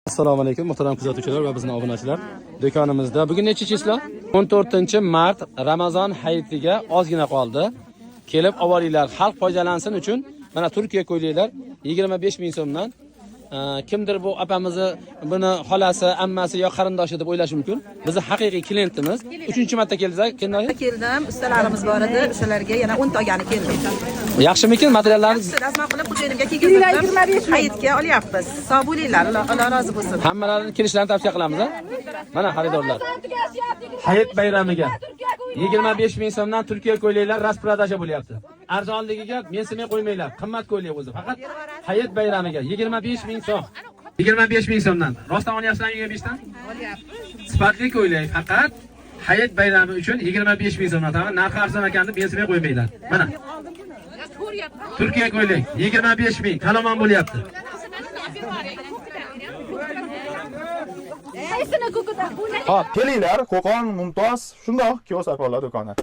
Assalomu alaykum muhtaram kuzatuvchilar va bizning obunachilar. Do'konimizda bugun necha chishlo? 14-mart Ramazon hayitiga ozgina qoldi. Kelib olinglar, xalq foydalansin uchun mana Turkiya ko'ylaklar 25 ming so'mdan. Kimdir bu apamizni buni xolasi, ammasi yo qarindoshi deb o'ylash mumkin. Bizi haqiqiy klientimiz. 3-marta keldingiz, keldim. Ustalarimiz bor edi, o'shalarga yana 10 togani keldim. Yaxshimikin materiallaringiz? Razma qilib xo'jayinimga kiygizdim. Hayitga olyapmiz. Sog' bo'linglar, Alloh rozi bo'lsin. Hammalarini kelishlarini tavsiya qilamiz. Mana xaridorlar. Hayit bayramiga 25 ming so'mdan Turkiya ko'ylaklar rasprodaja bo'lyapti. Arzonligiga mensimay qo'ymanglar. Qimmat ko'ylak o'zi. Faqat hayit bayramiga 25 ming so'm. 25 ming so'mdan. Rostdan olyapsizlar 25 dan? Olyapmiz. Sifatli ko'ylak faqat hayit bayrami uchun 25 ming so'mdan. Tamam, narxi arzon ekanini mensimay qo'ymanglar. Mana. Turkiya ko'ylak 25 ming. Kalomon bo'lyapti. Hop, kelinglar, Qo'qon Mumtoz, shundoq Kiyosaklar do'koni.